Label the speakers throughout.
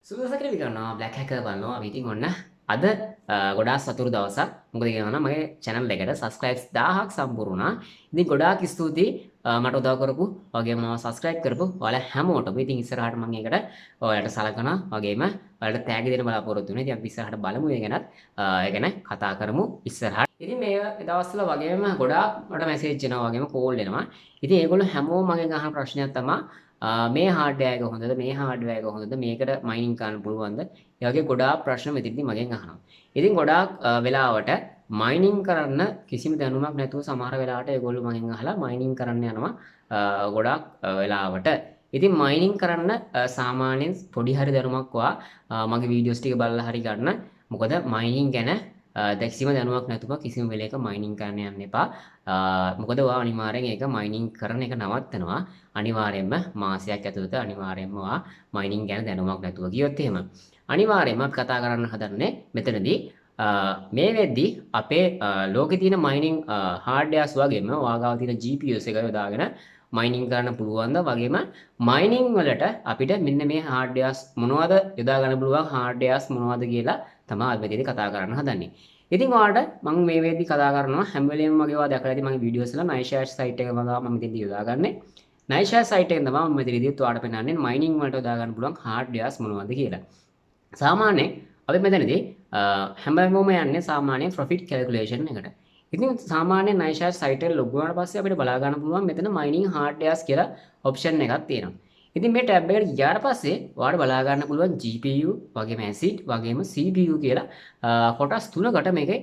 Speaker 1: සුදු සකල විකරනවා black hacker බලනවා අපි ඉතින් ඔන්න අද ගොඩාක් සතුරු දවසක්. මොකද කියනවා නම් මගේ channel එකට subscribes 1000ක් සම්පූර්ණ වුණා. ඉතින් ගොඩාක් ස්තුතියි මට උදව් කරපු වගේම subscribe කරපු ඔයාලා හැමෝටම. ඉතින් ඉස්සරහට මම ඒකට ඔයාලට සලකනවා වගේම ඔයාලට තෑගි දෙන්න බලාපොරොත්තු වෙනවා. ඉතින් අපි ඉස්සරහට බලමු ඒ ගැනත් ඒ ගැන කතා කරමු ඉස්සරහට. ඉතින් මේ දවස්වල වගේම ගොඩාක් මට මැසේජ් එනවා වගේම කෝල් එනවා. ඉතින් ඒගොල්ලෝ හැමෝම මගෙන් අහන ප්‍රශ්නයක් තමයි මේ හાર્ඩ්වෙයාර් එක හොඳද මේ හાર્ඩ්වෙයාර් එක හොඳද මේකට මයිනින් කරන්න පුළුවන්ද? ඒ වගේ ගොඩාක් ප්‍රශ්න මෙතනදී මගෙන් අහනවා. ඉතින් ගොඩාක් වෙලාවට මයිනින් කරන්න කිසිම දැනුමක් නැතුව සමහර වෙලාවට ඒගොල්ලෝ මගෙන් අහලා මයිනින් කරන්න යනවා ගොඩාක් වෙලාවට. ඉතින් මයිනින් කරන්න සාමාන්‍යයෙන් පොඩි හරි දැනුමක් මගේ වීඩියෝස් ටික බලලා හරි ගන්න. මොකද මයිනින් ගැන කිසිම දැනුමක් නැතුව කිසිම වෙලයක මයිනින් කරන්න යන්න එපා. මොකද ඔයා අනිවාර්යෙන් ඒක මයිනින් කරන එක නවත්තනවා. අනිවාර්යෙන්ම මාසයක් ඇතුළත අනිවාර්යෙන්ම ඔයා මයිනින් ගැන දැනුමක් නැතුව ගියොත් එහෙම. අනිවාර්යෙන්ම අපි කතා කරන්න හදන්නේ මෙතනදී මේ වෙද්දී අපේ ලෝකේ තියෙන මයිනින් හાર્ඩ්වෙයාර්ස් වගේම ඔයාගාව තියෙන GPUs එක යොදාගෙන මයිනින් කරන්න පුළුවන්ද වගේම මයිනින් වලට අපිට මෙන්න මේ හાર્ඩ්වෙයාර්ස් මොනවද යොදා ගන්න පුළුවන් හાર્ඩ්වෙයාර්ස් මොනවද කියලා තමයි අද මෙතනදී කතා කරන්න හදන්නේ. ඉතින් ඔයාලට මම මේ වෙද්දී කතා කරනවා හැම වෙලෙම මගේ ඔයා දැකලා ඇති මගේ වීඩියෝස් වල නයිෂෑට් සයිට් එක මම මෙතනදී යොදාගන්නේ. නයිෂෑට් සයිට් එකෙන් තමයි මම මෙතනදී ඔයාලට පෙන්නන්නේ මයිනින් වලට යොදා ගන්න පුළුවන් හાર્ඩ්වෙයාර්ස් මොනවද කියලා. සාමාන්‍යයෙන් අපි මෙතනදී හැමෝම යන්නේ සාමාන්‍යයෙන් ප්‍රොෆිට් කැල්කියුලේෂන් එකට. ඉතින් සාමාන්‍යයෙන් නයිෂෑට් සයිට් එක ලොග් වුණාට පස්සේ අපිට බලා ගන්න පුළුවන් මෙතන මයිනින් හાર્ඩ්වෙයාර්ස් කියලා ඔප්ෂන් එකක් තියෙනවා. ඉතින් මේ ටැබ් එකට ගියාට පස්සේ ඔයාලට බලා ගන්න පුළුවන් GPU වගේම ASIC වගේම CPU කියලා කොටස් තුනකට මේකේ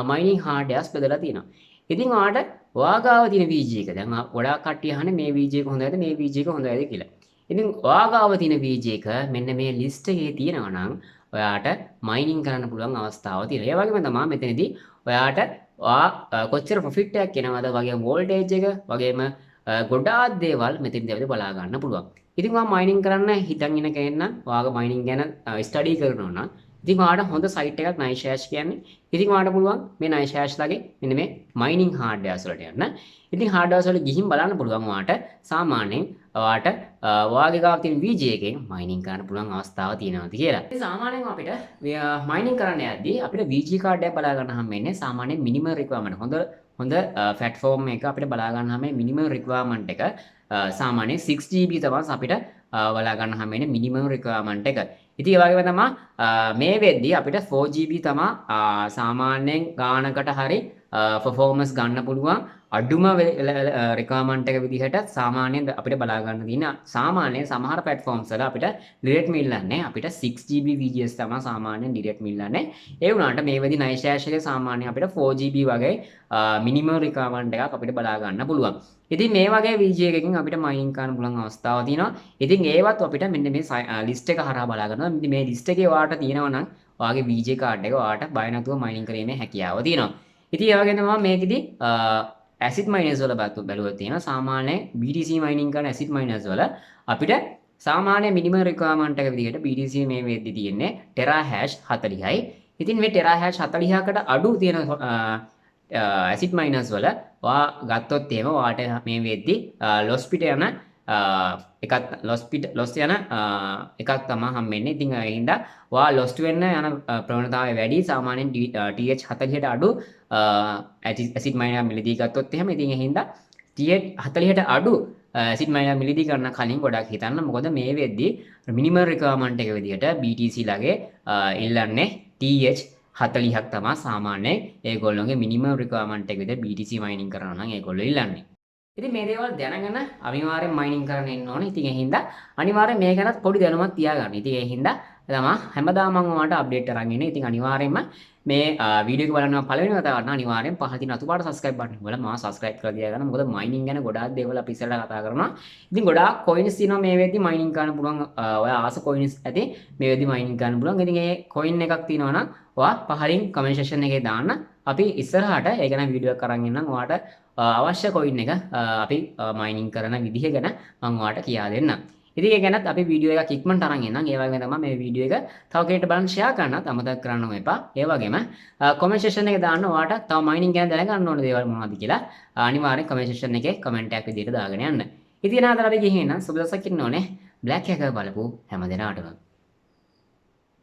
Speaker 1: මයිනින් හાર્ඩ්වෙයාර්ස් බෙදලා තියෙනවා. ඉතින් ඔයාලට ඔයාගාව තියෙන VG එක දැන් ගොඩාක් කට්ටිය අහන්නේ මේ VG එක හොඳයිද මේ VG එක හොඳයිද කියලා. ඉතින් ඔයාගාව තියෙන VG එක මෙන්න මේ ලිස්ට් එකේ තියෙනවා නම් ඔයාට මයිනින් කරන්න පුළුවන් අවස්ථාවක් තියෙනවා. ඒ වගේම තමයි මෙතනදී ඔයාට කොච්චර ප්‍රොෆිට් එකක් එනවද වගේ වෝල්ටේජ් එක වගේම ගොඩාක් දේවල් මෙතනදී අපිට බලා ගන්න පුළුවන්. ඉතින් ඔයා මයිනින් කරන්න හිතන් ඉන කෙනෙක් නම් ඔයාගේ මයිනින් ගැන ස්ටඩි කරනවා නම් ඉතින් ඔයාට හොඳ සයිට් එකක් නයිෂෑට් කියන්නේ. ඉතින් ඔයාට පුළුවන් මේ නයිෂෑට් ලගේ මෙන්න මේ මයිනින් හાર્ඩ්වෙයාර්ස් වලට යන්න. ඉතින් හાર્ඩ්වෙයාර්ස් වල ගිහින් බලන්න පුළුවන් ඔයාට සාමාන්‍යයෙන් ඔයාට ඔයාගේ ගාව තියෙන VG එකෙන් මයිනින් කරන්න පුළුවන් අවස්ථාවක් තියෙනවාද කියලා. ඉතින් සාමාන්‍යයෙන් අපිට මයිනින් කරන්න යද්දී අපිට VG කාඩ් එකක් බලා ගන්න හැමෙන්නේ සාමාන්‍යයෙන් මිනිමම් රික්වයර්මන්ට් හොඳ platform එක අපිට බලා ගන්න හැම මිනිමම් රික්වයර්මන්ට් එක සාමාන්‍යයෙන් 6GB තමයි අපිට බලා ගන්න හැමෙන්නේ මිනිමම් රික්වයර්මන්ට් එක. ඉතින් ඒ වගේම තමයි මේ වෙද්දී අපිට 4GB තමයි සාමාන්‍යයෙන් ගානකට හරි performance ගන්න පුළුවන් අඩුම රික්වයර්මන්ට් එක විදිහට සාමාන්‍යයෙන් අපිට බලා ගන්න තියෙන සාමාන්‍යයෙන් සමහර platforms වල අපිට direct මිල්ලන්නේ අපිට 6GB VGS තමයි සාමාන්‍යයෙන් direct මිල්ලන්නේ. ඒ වුණාට මේ වෙද්දී නයිෂෑට් එකේ සාමාන්‍යයෙන් අපිට 4GB වගේ minimum requirement එකක් අපිට බලා ගන්න පුළුවන්. ඉතින් මේ වගේ VG එකකින් අපිට මයිනින් කරන්න පුළුවන් අවස්ථාවක් තියෙනවා. ඉතින් ඒවත් අපිට මෙන්න මේ ලිස්ට් එක හරහා බලා ගන්නවා. මේ ලිස්ට් එකේ ඔයාලට තියෙනවා නම් ඔයාගේ VG කාඩ් එක ඔයාලට බය නැතුව මයිනින් කිරීමේ හැකියාව තියෙනවා. ඉතින් ඒ වගේම තමයි මේකෙදි ඇසිඩ් මයිනර්ස් වල බැලුවොත් තියෙනවා සාමාන්‍ය BTC මයිනින් කරන ඇසිඩ් මයිනර්ස් වල අපිට සාමාන්‍ය මිනිමම් රික්වයර්මන්ට් එක විදිහට BTC මේ වෙද්දි තියෙන්නේ ටෙරාහෑෂ් 40යි. ඉතින් මේ ටෙරාහෑෂ් 40කට අඩු තියෙන ඇසිඩ් මයිනර්ස් වල ඔයා ගත්තොත් එහෙම ඔයාට මේ වෙද්දි ලොස් පිට යන ලොස් යන එකක් තමයි හම්බෙන්නේ. ඉතින් ඒ හින්දා ඔයා ලොස්ට් වෙන්න යන ප්‍රවණතාවය වැඩි සාමාන්‍යයෙන් TH 40ට අඩු ඇසිඩ් මයිනර් මිලදී ගත්තොත් එහෙම. ඉතින් ඒ හින්දා TH 40ට අඩු ඇසිඩ් මයිනර් මිලදී ගන්න කලින් ගොඩක් හිතන්න. මොකද මේ වෙද්දී මිනිමම් රික්වයර්මන්ට් එක විදිහට BTC ලගේ ඉල්ලන්නේ TH 40ක් තමයි සාමාන්‍යයෙන් ඒගොල්ලෝගේ මිනිමම් රික්වයර්මන්ට් එක විදිහට BTC මයිනින් කරනවා නම් ඒගොල්ලෝ ඉල්ලන්නේ. ඉතින් මේ දේවල් දැනගෙන අනිවාර්යෙන් මයිනින් කරන්න එන්න ඕනේ. ඉතින් ඒ හින්දා අනිවාර්යෙන් මේ ගැනත් පොඩි දැනුමක් තියාගන්න. ඉතින් ඒ හින්දා තමයි හැමදාම මම ඔයාලට අප්ඩේට් අරන් ඉන්නේ. ඉතින් අනිවාර්යෙන්ම මේ වීඩියෝ එක බලනවා පළවෙනි වතාවට අනිවාර්යෙන් පහළ තියෙන අතු පාට subscribe button එක බලලා මාව subscribe කරලා තියාගන්න. මොකද මයිනින් ගැන ගොඩාක් දේවල් අපි ඉස්සරහට කතා කරනවා. ඉතින් ගොඩාක් coins තියෙනවා මේ වෙද්දි මයිනින් කරන්න පුළුවන්. ඔයා ආස coins ඇති මේ වෙද්දි මයිනින් කරන්න පුළුවන්. ඉතින් ඒ coin එකක් තියෙනවා නම් ඔයා පහලින් comment section එකේ දාන්න. අපි ඉස්සරහට ඒ ගැන වීඩියෝ එකක් අරන් ඉන්නම්. ඔයාට අවශ්‍ය coin එක අපි මයිනින් කරන විදිහ ගැන මම ඔයාලට කියා දෙන්නම්. ඉතින් ඒ ගැනත් අපි වීඩියෝ එකක් ඉක්මනට අරන් එන්නම්. ඒ වගේම තමයි මේ වීඩියෝ එක තව කෙනෙක්ට බලන්න share කරන්නත් අමතක කරන්න එපා. ඒ වගේම comment section එකේ දාන්න ඔයාට තව mining ගැන දැනගන්න ඕන දේවල් මොනවද කියලා අනිවාර්යෙන් comment section එකේ comment එකක් විදිහට දාගෙන යන්න. ඉතින් ආතර අපි ගිහින් නම් සුබ දවසක් ඉන්න ඕනේ. black hacker බලපු හැම දිනාටම